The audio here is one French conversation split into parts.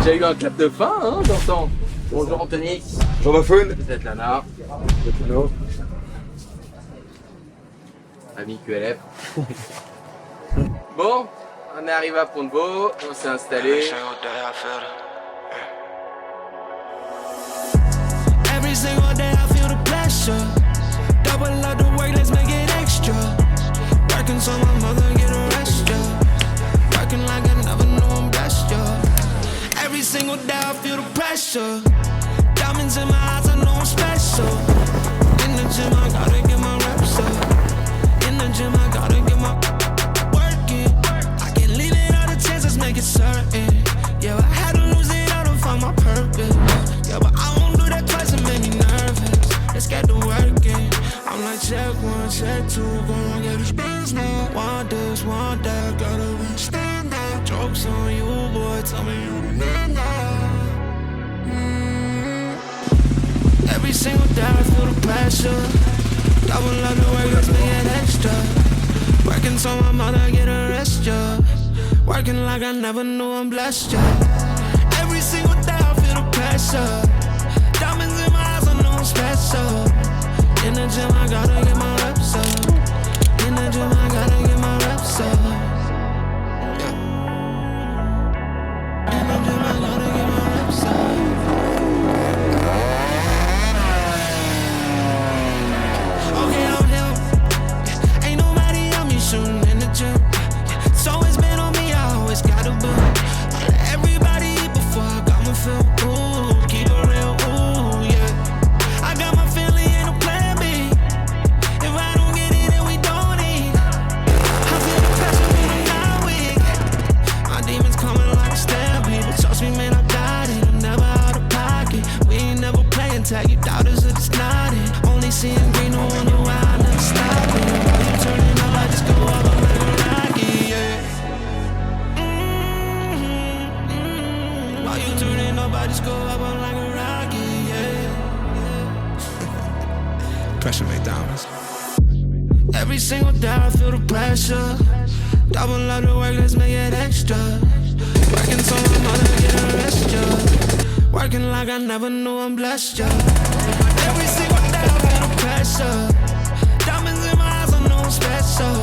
déjà eu un clap de fin, hein, j'entends. Bonjour Anthony. Bonjour Bafoun. Vous êtes Lana. Ami QLF. Bon, on est arrivé à Pont-de-Vaux, on s'est installé. Every single day I feel the pressure. Double up the work, let's make it extra. Working so my mother get a rest, yeah. Working like I never knew I'm blessed, yeah. Every single day I feel the pressure. Diamonds in my eyes, I know I'm special. In the gym, I gotta get my reps up. In the gym, I gotta get my work in. I can't leave it all the chances, make it certain. Yeah, I had to lose it all to find my purpose. Yeah, but I won't do that twice, it made me nervous. Let's get to work in. I'm like check one, check two, gon' get these bands now. Want this, want that, gotta understand that. Jokes on you, boy, tell me you the man now. Every single day I feel the pressure. Double up the work, let's make it extra. Working so my mother get a rest, yeah. Working like I never knew I'm blessed, yeah. Every single day I feel the pressure. Diamonds in my eyes, I know I'm special. In the gym, I gotta get my reps up. In the gym, I gotta get my reps up. Yeah. In the gym, I gotta get my reps up. Okay, I'm him. Ain't nobody on me shooting in the gym. It's always been on me, I always gotta boom. I let everybody eat before I got my film. Ooh, keep it real, ooh, yeah. I got my family in a plan B. If I don't get it, then we don't eat. I feel the pressure when I'm not weak. My demons coming like a stampede. But trust me, man, I got it. I'm never out of pocket. We ain't never playing tag. You doubters are just nodding. Only seeing green, no wonder why I never stop it. While you turning up, I just go up, I'm like a rocket, yeah. While you turning up, I just go up, I'm like a rocket, yeah. Pressure make diamonds. Every single day I feel the pressure. Double up the work, let's make it extra. Working so my mother get a rest, yeah. Working like I never knew I'm blessed, yeah. Every single day I feel the pressure. Diamonds in my eyes, I know I'm special.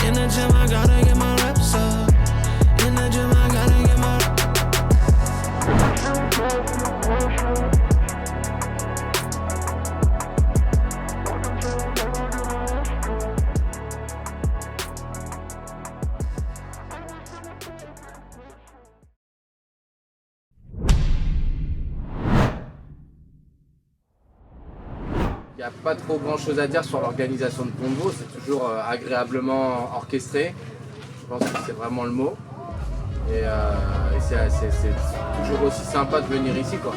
In the gym, I gotta get my reps up. In the gym, I gotta get my Il n'y a pas trop grand chose à dire sur l'organisation de Pont-de-Vaux, c'est toujours agréablement orchestré. Je pense que c'est vraiment le mot. Et c'est toujours aussi sympa de venir ici, quoi.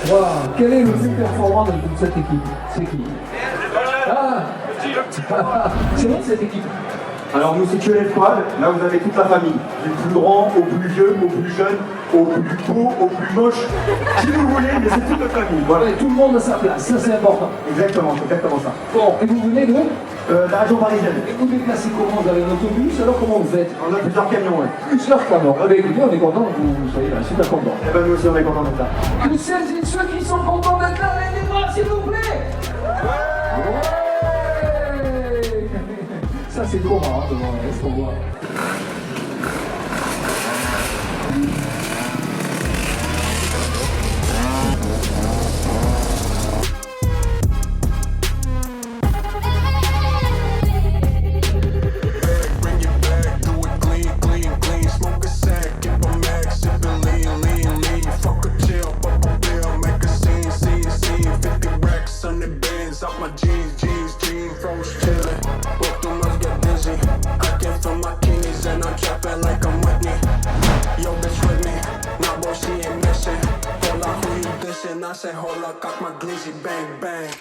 Wow. Quel est le plus performant de toute cette équipe? C'est qui? Ah c'est bon cette équipe? Alors nous c'est QLF Squad, là vous avez toute la famille. Du plus grand au plus vieux, au plus jeune, au plus beau, au plus moche. Si vous voulez, mais c'est toute la famille. Voilà. Et tout le monde a sa place, ça c'est important. Exactement, c'est exactement ça. Bon, et vous venez de la région parisienne. Et vous déplacez comment? Vous avez un autobus? Alors comment vous faites? On a plusieurs camions, ouais. Plusieurs camions. Ah ben écoutez, on est content que vous soyez là, super content. Et ben nous aussi on est contents d'être là. Que celles et ceux qui sont contents d'être là, levez les bras s'il vous plaît. Ouais. Ça c'est trop marrant devant ce qu'on voit. Off my jeans, froze chillin'. Both them must get busy. I came from my king said, hold up, cock my glizzy, bang, bang.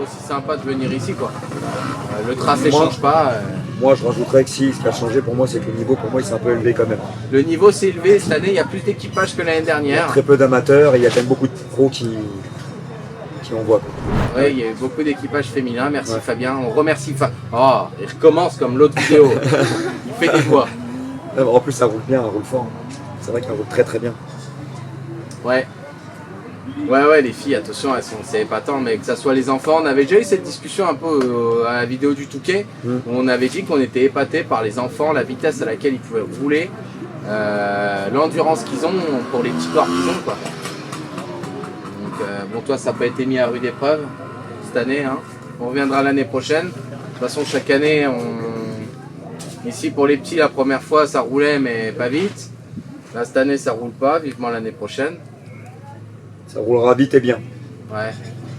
Aussi sympa de venir ici quoi. Le tracé change pas. Moi je rajouterais que si ce qui a changé pour moi c'est que le niveau pour moi il s'est un peu élevé quand même. Le niveau s'est élevé cette année, il y a plus d'équipage que l'année dernière. Très peu d'amateurs et il y a quand même beaucoup de pros qui en voient. Oui, il y a eu beaucoup d'équipages féminins, merci Fabien. On remercie Oh, il recommence comme l'autre vidéo. Il fait des voix. En plus ça roule bien, ça roule fort. C'est vrai qu'elle roule très très bien. Ouais. Ouais, les filles, attention, c'est épatant, mais que ça soit les enfants, on avait déjà eu cette discussion un peu à la vidéo du Touquet, où on avait dit qu'on était épaté par les enfants, la vitesse à laquelle ils pouvaient rouler, l'endurance qu'ils ont pour les petits corps qu'ils ont, quoi. Donc, bon, toi, ça n'a pas été mis à rude épreuve cette année, hein. On reviendra l'année prochaine. De toute façon, chaque année, ici pour les petits, la première fois, ça roulait, mais pas vite. Là, cette année, ça roule pas, vivement l'année prochaine. Ça roulera vite et bien. Ouais,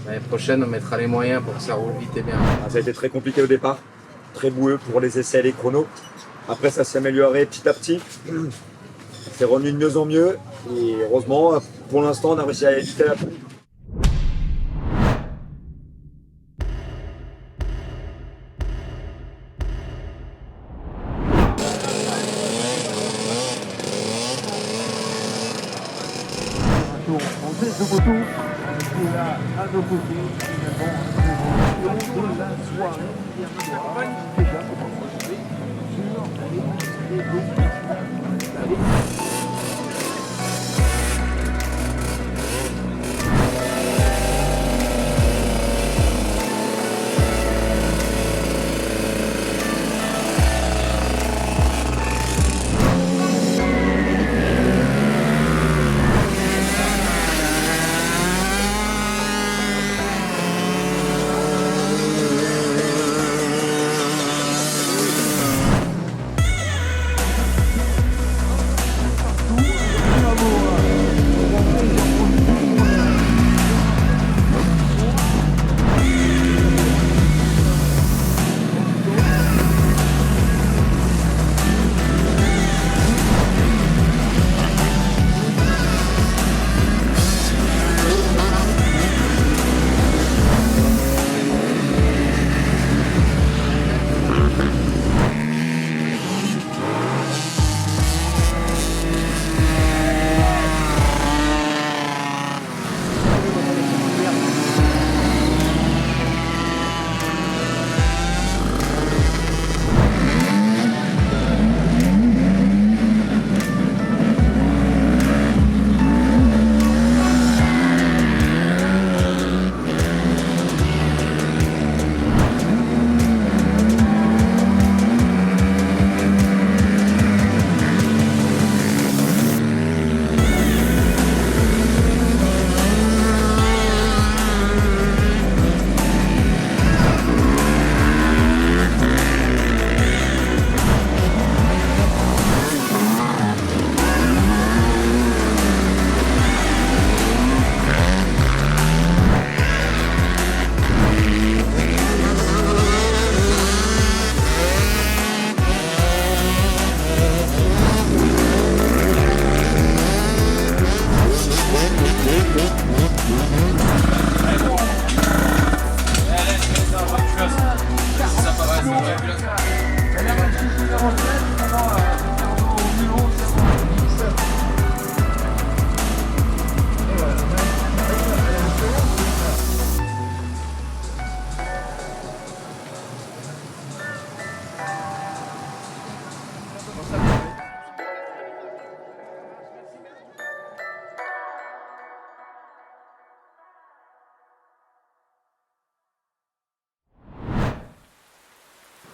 l'année prochaine on mettra les moyens pour que ça roule vite et bien. Ça a été très compliqué au départ, très boueux pour les essais et les chronos. Après ça s'est amélioré petit à petit. C'est revenu de mieux en mieux et heureusement pour l'instant on a réussi à éviter la pluie. En tête de moto, on est là à nos côtés, finalement, de la soirée hier soir. Déjà, on va se retrouver sur les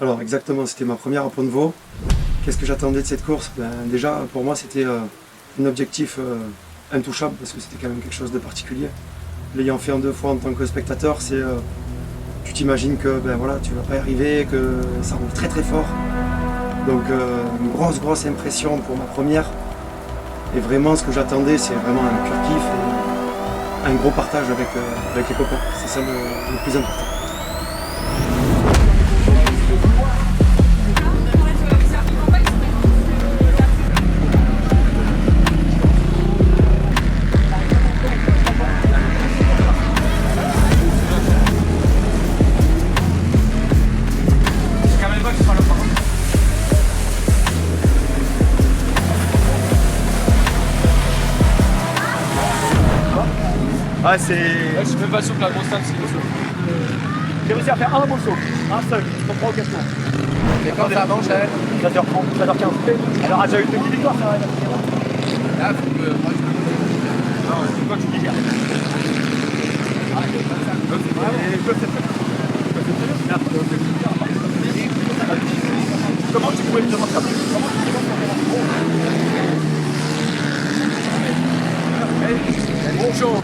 Alors exactement, c'était ma première à Pont de Vaux. Qu'est-ce que j'attendais de cette course? Déjà, pour moi, c'était un objectif intouchable parce que c'était quand même quelque chose de particulier. L'ayant fait en 2 fois en tant que spectateur, tu t'imagines que tu vas pas y arriver, que ça roule très très fort. Donc une grosse impression pour ma première. Et vraiment, ce que j'attendais, c'est vraiment un pur kiff et un gros partage avec les copains. C'est ça le plus important. Ah, c'est. Ouais, je suis même pas sûr que la grosse table c'est le saut. J'ai réussi à faire un beau saut, un seul, sur 3 ou 4 mois. Et quand ça mange, 13h30, 13h15. Alors, a déjà eu 2 victoires, ça va être la là, faut que moi je Non, c'est quoi que tu dis hier? Ah, comment tu pouvais me demander ça? Bonjour.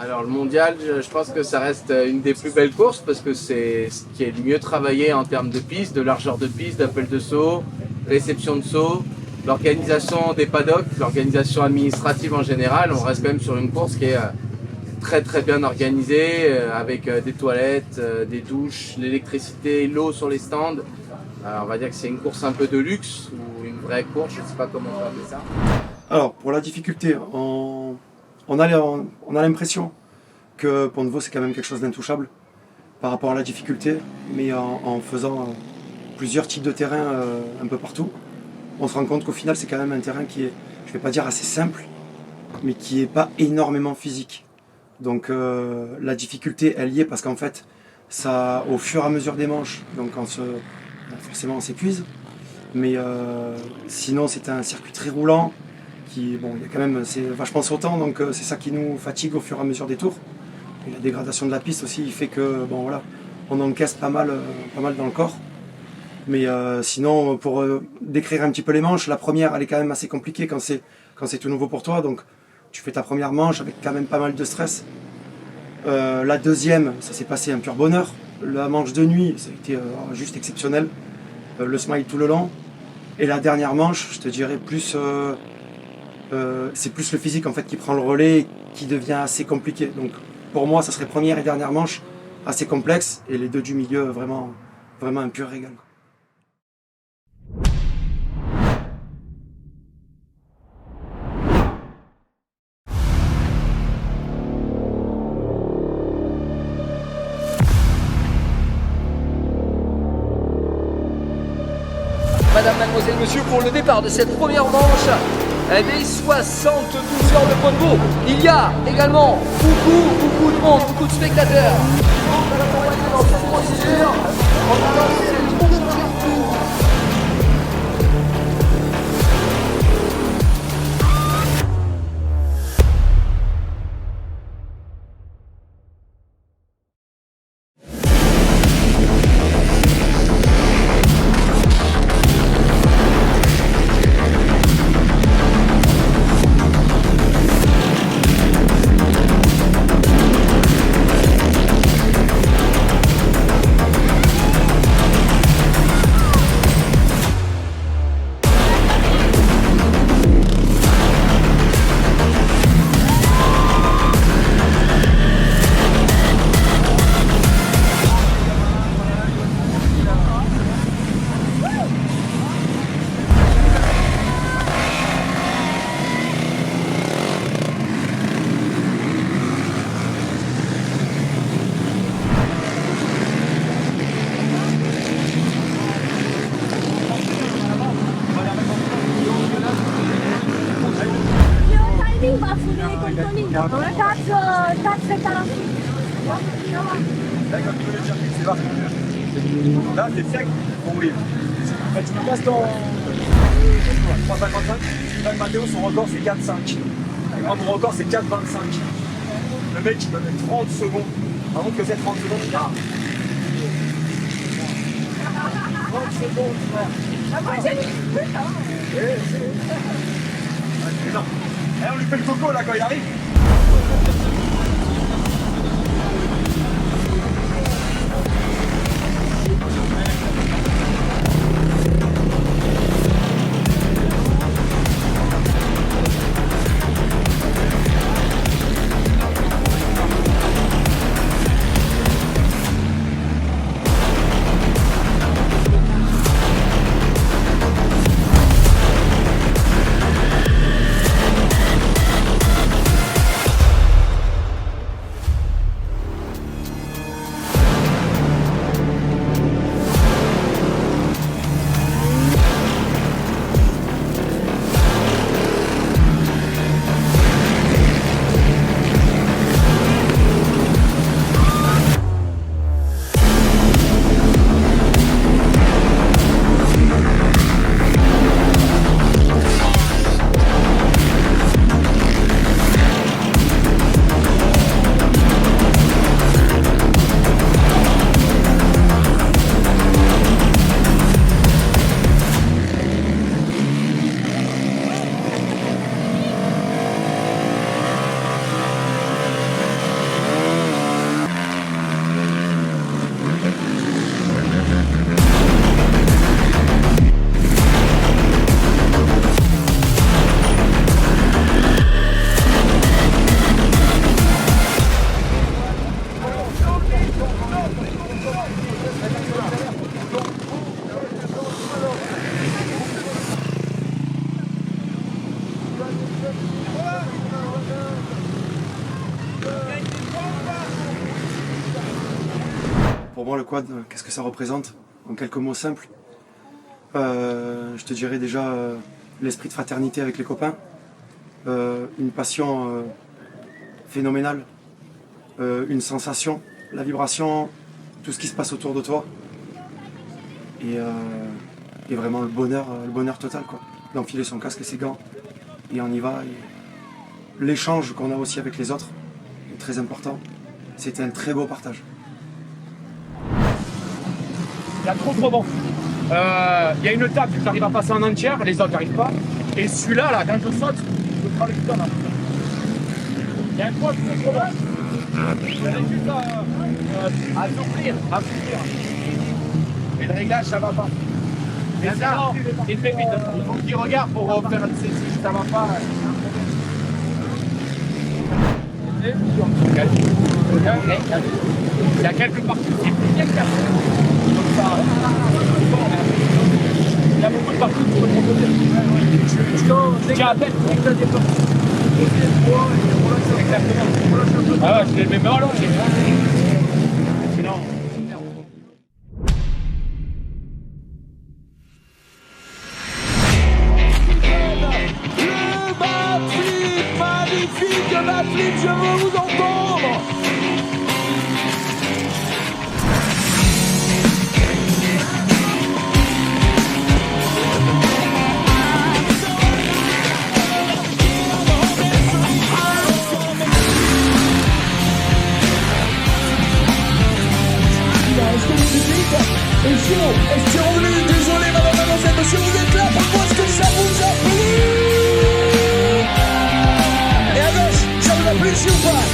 Alors le mondial, je pense que ça reste une des plus belles courses parce que c'est ce qui est le mieux travaillé en termes de piste, de largeur de piste, d'appel de saut, réception de saut, l'organisation des paddocks, l'organisation administrative en général. On reste quand même sur une course qui est très bien organisée avec des toilettes, des douches, l'électricité, l'eau sur les stands. On va dire que c'est une course un peu de luxe ou une vraie course, je ne sais pas comment on va appeler ça. Alors pour la difficulté, on a l'impression que Pont de Vaux c'est quand même quelque chose d'intouchable par rapport à la difficulté, mais en faisant plusieurs types de terrains un peu partout, on se rend compte qu'au final c'est quand même un terrain qui est, je ne vais pas dire assez simple, mais qui n'est pas énormément physique. Donc la difficulté elle y est parce qu'en fait, ça, au fur et à mesure des manches, donc forcément on s'épuise, mais sinon c'est un circuit très roulant, qui, bon, il y a quand même, c'est vachement sautant, donc c'est ça qui nous fatigue au fur et à mesure des tours. Et la dégradation de la piste aussi, il fait que, bon voilà, on encaisse pas mal dans le corps. Mais sinon, pour décrire un petit peu les manches, la première, elle est quand même assez compliquée quand c'est tout nouveau pour toi. Donc, tu fais ta première manche avec quand même pas mal de stress. La deuxième, ça s'est passé un pur bonheur. La manche de nuit, ça a été juste exceptionnel. Le smile tout le long. Et la dernière manche, je te dirais plus... c'est plus le physique en fait qui prend le relais, qui devient assez compliqué. Donc pour moi, ça serait première et dernière manche assez complexe, et les deux du milieu, vraiment un pur régal. Madame, mademoiselle, monsieur, pour le départ de cette première manche des 72 heures de Ponvo, il y a également beaucoup de monde, beaucoup de spectateurs. Dans cette procédure, on a lancé le tour. Là, c'est sec, on roule. Tu me passes ton 3,55. Même Mathéo, son record, c'est 4,5. Et moi, mon record, c'est 4,25. Le mec, il me met 30 secondes. Par contre, que c'est 30 secondes, il a 30 secondes, on lui fait le coco là quand il arrive. Pour moi, le quad, qu'est-ce que ça représente? En quelques mots simples, je te dirais déjà l'esprit de fraternité avec les copains, une passion phénoménale, une sensation, la vibration, tout ce qui se passe autour de toi, et vraiment le bonheur total, quoi. D'enfiler son casque et ses gants, et on y va. Et l'échange qu'on a aussi avec les autres est très important. C'était un très beau partage. Il y a trop vent. Il y a une table, tu arrives à passer en entière, les autres n'arrivent pas. Et celui-là, là, quand je saute, je prends le bidon là. Il y a un point qui est trop bas. J'avais juste à souffrir. Et le réglage, ça va pas. Mais ça, il fait vite. Il faut qu'il regarde pour faire le CC, ça va pas. Il y a quelques parties qui sont bien cassées. Comme ça. Il y a beaucoup de parties qui sont proposées. Dès qu'il y a à peine, dès que tu as des parties. Exactement. Ah ouais, je les mets mal alors. Sinon. Le backflip, magnifique backflip, je veux vous entendre. Est-ce que c'est revenu? Désolé madame, mademoiselle, monsieur, vous êtes là, par contre, est-ce que ça vous a plu? Et à gauche, ça vous a plu ici ou pas?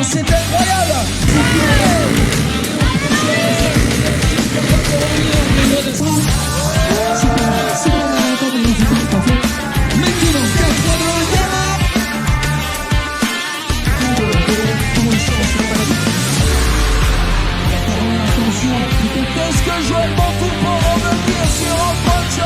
C'est incroyable! Qu'est-ce que je vais pas tout pour revenir sur un punch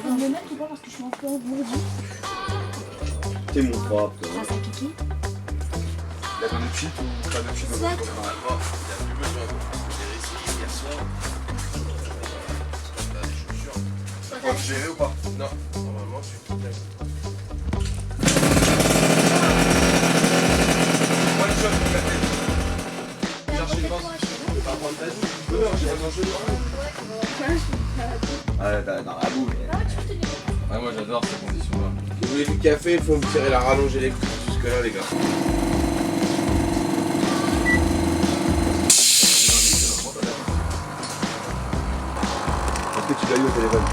On me met ou pas parce que je suis un peu engourdie. T'es mon propre, toi. Ça, c'est piqué. Il y a pas de pchit ou pas de pchit dans Soit. le programme? Il n'y a plus besoin. J'ai réussi hier soir. Je suis sûr. Ça va gérer ou pas? Non, normalement, je suis bien. Moi, le shot, la tête. Chercher une danse. Pas prendre ta vie. Non, j'ai pas mangé. Ah, dans la boue, mais. Ah, moi j'adore ces conditions-là. Si vous voulez du café, il faut me tirer la rallonge électrique jusque-là, les gars. Est-ce que tu l'as eu au téléphone?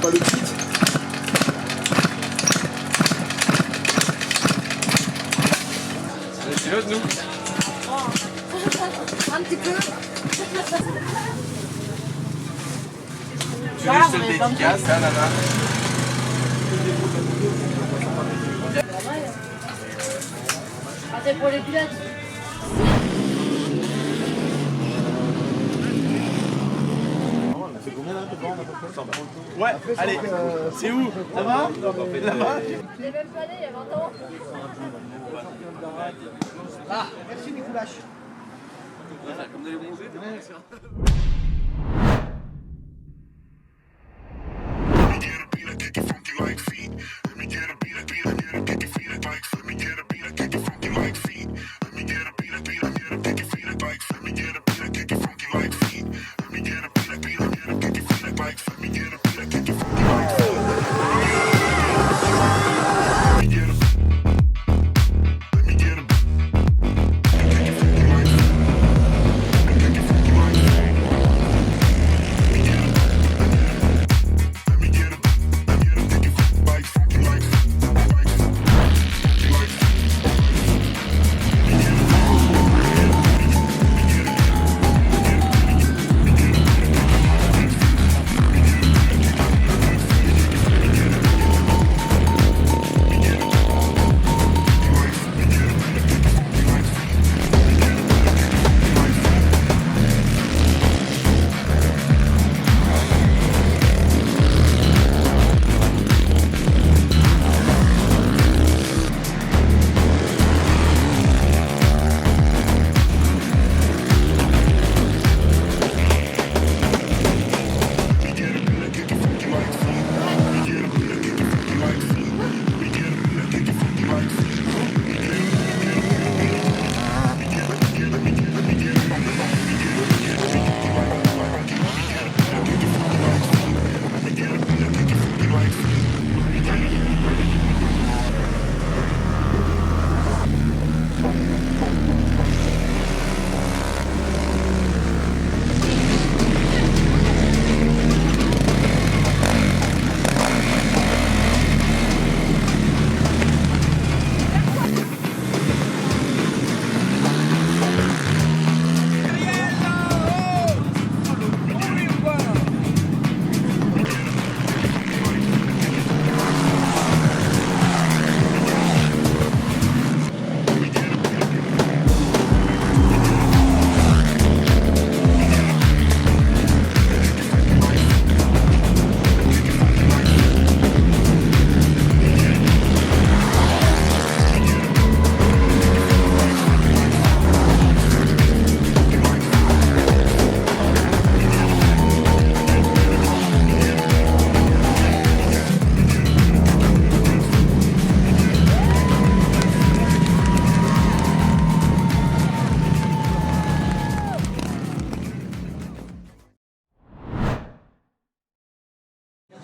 Pas le titre. C'est pilote, nous. un petit peu. Tu veux juste le dédicace, hein, nana. Ah, c'est pour les pilotes. Ouais, allez, c'est où? Là-bas? Là-bas? Je l'ai même pas né il y a 20 ans. Ah, merci Nicolas.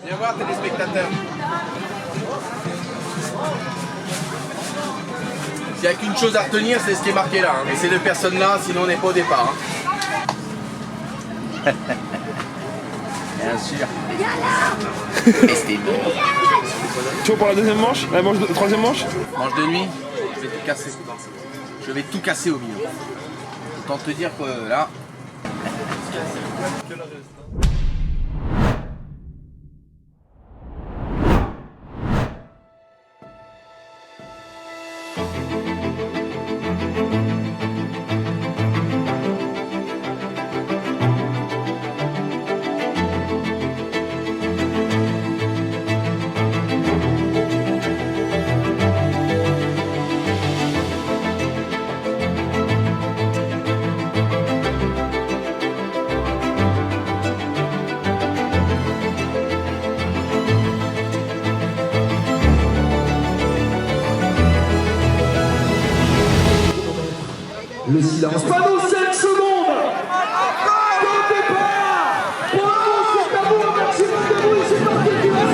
Viens voir, téléspectateurs. S'il n'y a qu'une chose à retenir, c'est ce qui est marqué là. Hein. Et ces deux personnes-là, sinon on n'est pas au départ. Hein. Bien sûr. Et c'était bon. Tu vois pour la deuxième manche? La troisième manche? Manche de nuit, je vais tout casser. Je vais tout casser au milieu. Autant te dire que là... Le silence. Panneau 5 secondes. Au départ. Bravo, c'est à vous, un maximum de bruit, c'est parti qui va s'en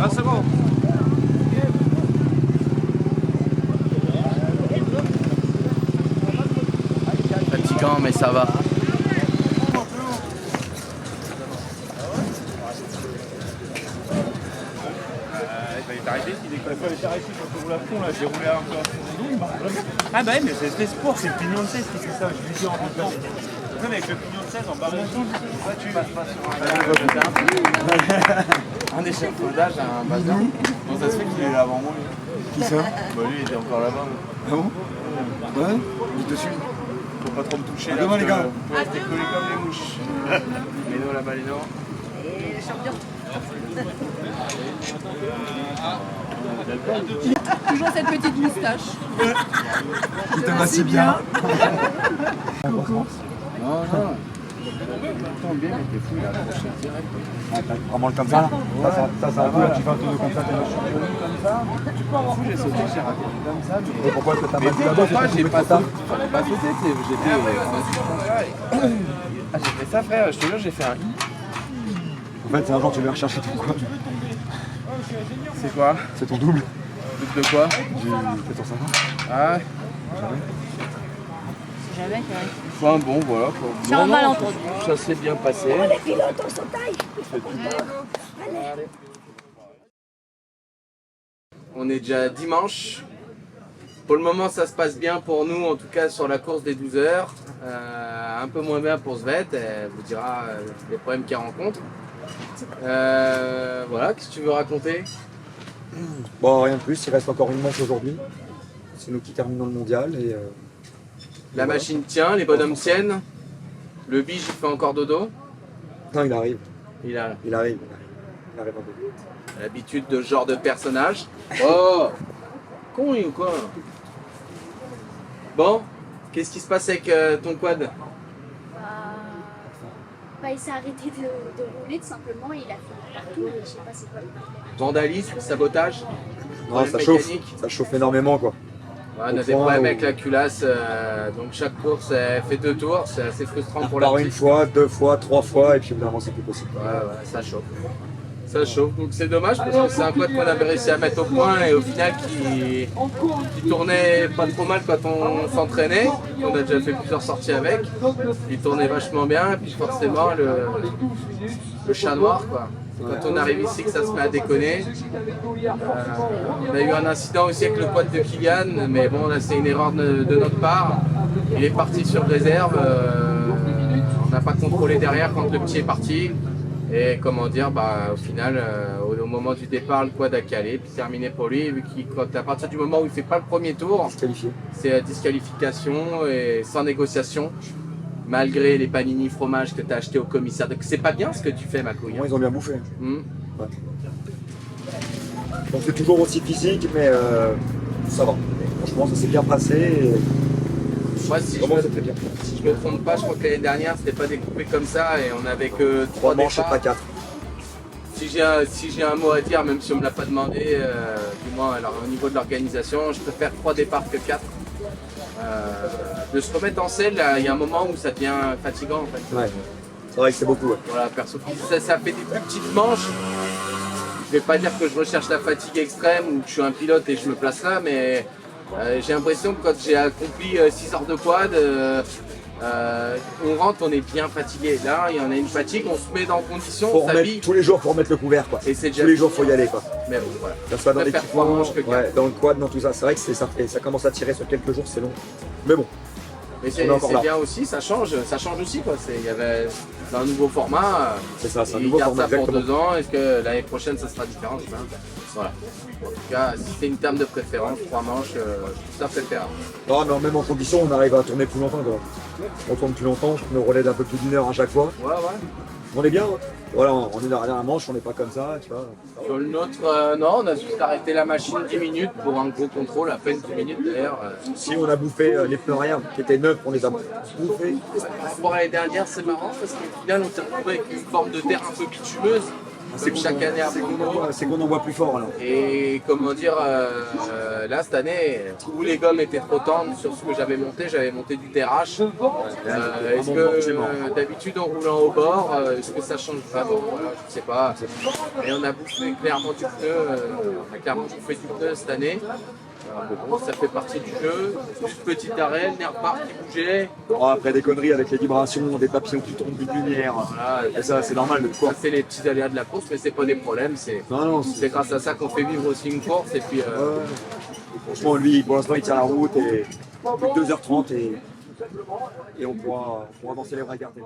20 secondes. Fatigant, mais ça va. Il est arrêté, il est arrêté quand on roule à fond, là, j'ai roulé un peu à fond. Ah bah oui, mais c'est le sport, c'est le pignon de 16 qui fait ça, je lui dis en même temps. Même avec le pignon de 16 en barre de tu passes pas sur Un échafaudage à un bazar. Comment ça se fait qu'il est là avant moi? Qui ça? Bah lui, il était encore là-bas. Ah bon? Ouais, il te suit. Faut pas trop me toucher. À demain, les gars. Pour rester collé comme les mouches. Léno là-bas, Léno. Et champion. Toujours cette petite moustache. Il te va si bien. Non, non. Attends bien, mais t'es fou, il a accroché direct. Vraiment comme ça là. Ça un peu, tu fais un tour de comme ça, t'es le champion comme ça. Tu peux avoir fou, j'ai sauté, j'ai raté comme ça. Mais Pourquoi est-ce que t'as mais pas dit là-bas? pourquoi j'ai pas sauté? Fallait pas sauter, j'étais. Ah, j'ai fait ça, frère, je te jure, j'ai fait un I. En fait, c'est un genre, tu viens rechercher ton quoi? C'est quoi? C'est ton double. Double de quoi? C'est ton 50. Ah, Jamais, enfin bon, voilà quoi. C'est un malentendu. Ça s'est bien passé. Les pilotes, on s'entaille. On est déjà dimanche. Pour le moment, ça se passe bien pour nous, en tout cas sur la course des 12 heures. Un peu moins bien pour Svet, elle vous dira les problèmes qu'elle rencontre. Voilà, qu'est-ce que tu veux raconter? Bon, rien de plus, il reste encore une manche aujourd'hui. C'est nous qui terminons le mondial et. La machine tient, les bonhommes tiennent. Le biche, il fait encore dodo. Non, il arrive. Il a Il arrive un peu. l'habitude de ce genre de personnage. Oh, con ou quoi? Bon, qu'est-ce qui se passe avec ton quad? Il s'est arrêté de rouler tout simplement, il a fait partout et je sais pas c'est quoi. Vandalisme, sabotage? Non, Problème ça chauffe. mécanique. Ça chauffe énormément quoi. Ouais, on a Au des point problèmes où- avec la culasse, donc chaque course elle fait 2 tours, c'est assez frustrant pour la Par une petite. fois, 2 fois, 3 fois et puis évidemment c'est plus possible. Ouais, ça chauffe. Ça chauffe, donc c'est dommage parce que c'est un quad qu'on avait réussi à mettre au point et au final qui tournait pas trop mal quand on s'entraînait. On a déjà fait plusieurs sorties avec. Il tournait vachement bien et puis forcément le chat noir quoi. Quand on arrive ici que ça se met à déconner. On a eu un incident aussi avec le quad de Kylian, mais bon là c'est une erreur de notre part. Il est parti sur réserve, on n'a pas contrôlé derrière quand le petit est parti. Et comment dire, au final, au moment du départ, le quad a calé, puis terminé pour lui, vu qu'à partir du moment où il ne fait pas le premier tour, Disqualifié. c'est la disqualification et sans négociation, malgré les panini fromage que tu as acheté au commissaire. Donc c'est pas bien ce que tu fais, ma couille. Moi, ils ont bien bouffé. Hmm. Donc c'est toujours aussi physique, mais ça va. Franchement, ça s'est bien passé. Et... Moi, si Vraiment, je c'était bien. me trompe pas, je crois que l'année dernière, c'était pas découpé comme ça et on avait que 3 3 manches et départs. pas 4. Si j'ai un mot à dire, même si on ne me l'a pas demandé, du moins alors, au niveau de l'organisation, je préfère 3 départs que 4. De se remettre en selle, il y a un moment où ça devient fatigant en fait. Ouais. C'est vrai que c'est beaucoup. Ouais. Voilà, perso, ça fait des plus petites manches. Je vais pas dire que je recherche la fatigue extrême ou que je suis un pilote et je me place là, mais j'ai l'impression que quand j'ai accompli 6 heures de quad, on rentre, on est bien fatigué. Là, il y en a une fatigue, on se met dans condition, Faut on remettre, s'habille. tous les jours, faut remettre le couvert quoi. Et c'est déjà Tous les jours, faut y aller quoi. Mais bon, voilà. Que ce soit dans Je préfère l'équipement, 3 manches que 4. ouais, dans le quad, dans tout ça. C'est vrai que ça commence à tirer sur quelques jours, c'est long. Mais bon, Mais on est encore là. bien aussi, ça change aussi quoi. Il y avait un nouveau format. C'est ça, c'est un Ils nouveau gardent format ça pour exactement. 2 ans. Est-ce que l'année prochaine ça sera différent? Je sais pas. Voilà. En tout cas, si c'est une terme de préférence, 3 manches, ça préfère. Non, mais même en condition, on arrive à tourner plus longtemps quoi. On tourne plus longtemps, on relais d'un peu plus d'1 heure à chaque fois. Ouais. On est bien. Hein. Voilà, on est dans la manche, on n'est pas comme ça, tu vois. Sur le nôtre, non, on a juste arrêté la machine 10 minutes pour un gros contrôle, à peine 10 minutes d'ailleurs. Si on a bouffé les pneus arrière qui étaient neufs, on les a bouffés. Par rapport à l'année dernière, c'est marrant parce qu'au final, on s'est retrouvé avec une forme de terre un peu bitumeuse. comme chaque année à Pondros. C'est qu'on en voit plus fort alors. Et comment dire, là cette année, tous les gommes étaient trop tendres sur ce que j'avais monté du TRH. Est-ce que d'habitude en roulant au bord, est-ce que ça change vraiment? Voilà, je sais pas. Et on a bouffé clairement du pneu, on a clairement bouffé du pneu cette année. Mais bon, ça fait partie du jeu. Juste petit arrêt, le nerf part qui bougeait. Oh, après des conneries avec les vibrations, des papillons qui tombent d'une lumière. Voilà, et ça, c'est normal. Ça, c'est les petits aléas de la course, mais c'est pas des problèmes. C'est grâce à ça qu'on fait vivre aussi une course. Et puis, franchement, lui, pour l'instant, il tient la route et plus de 2h30 et on pourra danser les vrais garder.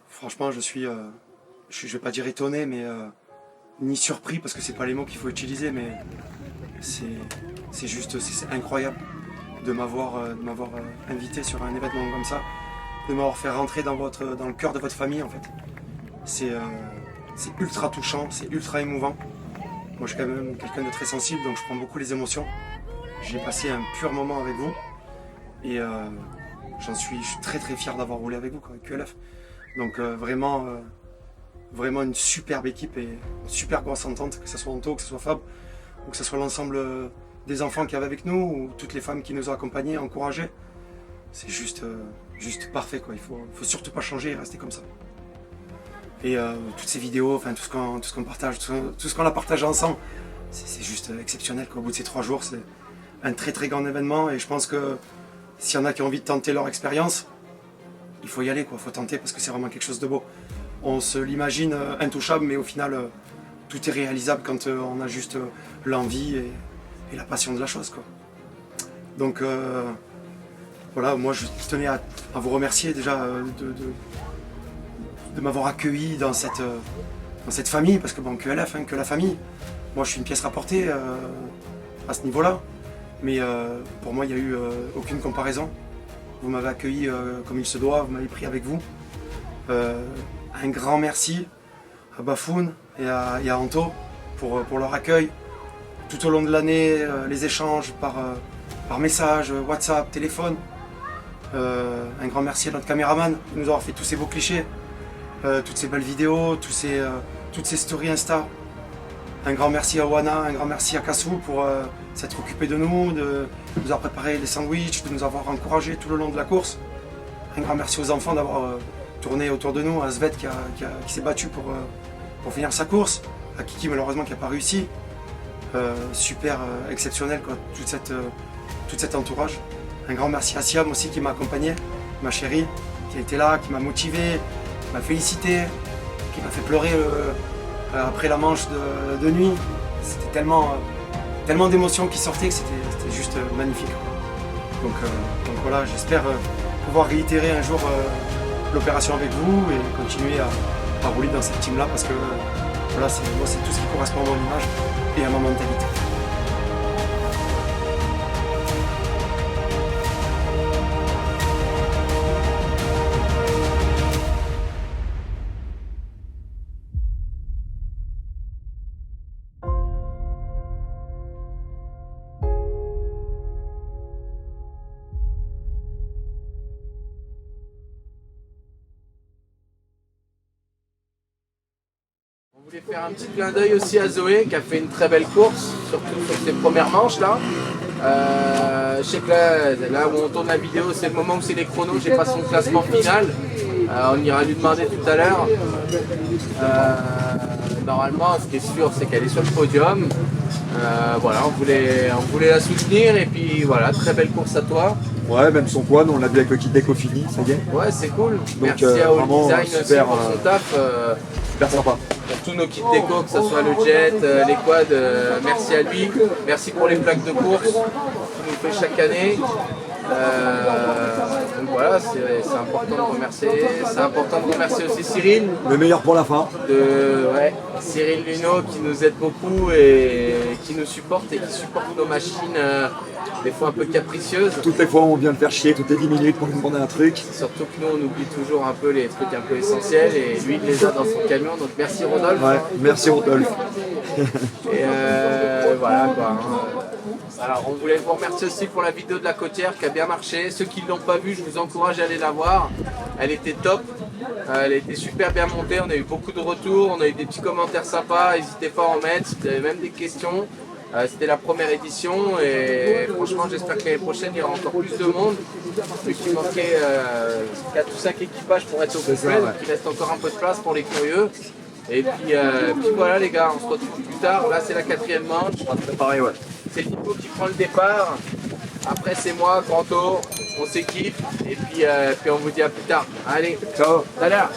Franchement, je vais pas dire étonné, mais ni surpris, parce que c'est pas les mots qu'il faut utiliser, mais c'est juste, c'est incroyable de m'avoir invité sur un événement comme ça, de m'avoir fait rentrer dans le cœur de votre famille en fait. C'est ultra touchant, c'est ultra émouvant. Moi, je suis quand même quelqu'un de très sensible, donc je prends beaucoup les émotions. J'ai passé un pur moment avec vous et je suis très très fier d'avoir roulé avec vous, quoi, avec QLF. Donc vraiment une superbe équipe et une super grosse entente, que ce soit Anto, que ce soit Fab, ou que ce soit l'ensemble des enfants qui avaient avec nous, ou toutes les femmes qui nous ont accompagnés, encouragés. C'est juste parfait, quoi. Il faut surtout pas changer et rester comme ça. Et toutes ces vidéos, enfin tout ce qu'on partage, tout ce qu'on a partagé ensemble, c'est juste exceptionnel, quoi. Au bout de ces 3 jours, c'est un très très grand événement et je pense que s'il y en a qui ont envie de tenter leur expérience, il faut y aller, quoi. Il faut tenter parce que c'est vraiment quelque chose de beau. On se l'imagine intouchable, mais au final, tout est réalisable quand on a juste l'envie et la passion de la chose, quoi. Donc voilà, moi je tenais à vous remercier déjà de m'avoir accueilli dans cette famille, parce que bon, QLF, que la famille, moi je suis une pièce rapportée à ce niveau-là, mais pour moi il n'y a eu aucune comparaison. Vous m'avez accueilli comme il se doit, vous m'avez pris avec vous. Un grand merci à Bafoun et à Anto pour leur accueil. Tout au long de l'année, les échanges par message, WhatsApp, téléphone. Un grand merci à notre caméraman de nous avoir fait tous ces beaux clichés, toutes ces belles vidéos, toutes ces stories Insta. Un grand merci à Wana, un grand merci à Kassou pour s'être occupé de nous avoir préparé les sandwichs, de nous avoir encouragés tout le long de la course. Un grand merci aux enfants d'avoir tourné autour de nous, à Svet qui s'est battu pour finir sa course, à Kiki malheureusement qui n'a pas réussi. Super exceptionnel, quoi, tout cet entourage. Un grand merci à Siam aussi qui m'a accompagné, ma chérie, qui a été là, qui m'a motivé, qui m'a félicité, qui m'a fait pleurer après la manche de nuit. C'était tellement d'émotions qui sortaient que c'était juste magnifique. Donc voilà, j'espère pouvoir réitérer un jour l'opération avec vous et continuer à rouler dans cette team là parce que voilà, c'est tout ce qui correspond à mon image et à ma mentalité. On voulait faire un petit clin d'œil aussi à Zoé qui a fait une très belle course, surtout sur ses premières manches là. Je sais que là où on tourne la vidéo, c'est le moment où c'est les chronos, j'ai pas son classement final. On ira lui demander tout à l'heure. Normalement, ce qui est sûr, c'est qu'elle est sur le podium. Voilà, on voulait la soutenir et puis voilà, très belle course à toi. Ouais, même son poids, nous on l'a vu avec le kit déco fini, ça y est. Ouais, c'est cool. Donc, merci à All vraiment, Design super, aussi pour son taf. Super sympa. Pour tous nos kits déco, que ce soit le jet, les quads, merci à lui. Merci pour les plaques de course qu'il nous fait chaque année. Donc voilà, c'est important de remercier. C'est important de remercier aussi Cyril. Le meilleur pour la fin. Cyril Luneau qui nous aide beaucoup et qui nous supporte et qui supporte nos machines des fois un peu capricieuses. Toutes les fois on vient le faire chier, toutes les 10 minutes pour nous demander un truc. Surtout que nous on oublie toujours un peu les trucs un peu essentiels et lui il les a dans son camion, donc merci Rodolphe. Ouais, merci Rodolphe. Et voilà quoi. Alors on voulait vous remercier aussi pour la vidéo de la côtière qui a bien marché. Ceux qui ne l'ont pas vue, je vous encourage à aller la voir. Elle était top, elle était super bien montée, on a eu beaucoup de retours, on a eu des petits commentaires sympas, n'hésitez pas à en mettre, si vous avez même des questions. C'était la première édition et franchement j'espère que l'année prochaine il y aura encore plus de monde. Vu qu'il manquait 4 ou 5 équipages pour être au complet, donc il reste encore un peu de place pour les curieux. Et puis voilà les gars, on se retrouve plus tard. Là c'est la 4e manche. Pareil, ouais. C'est Nico qui prend le départ. Après c'est moi, Granto, on s'équipe et puis on vous dit à plus tard. Allez, Ciao. à l'heure.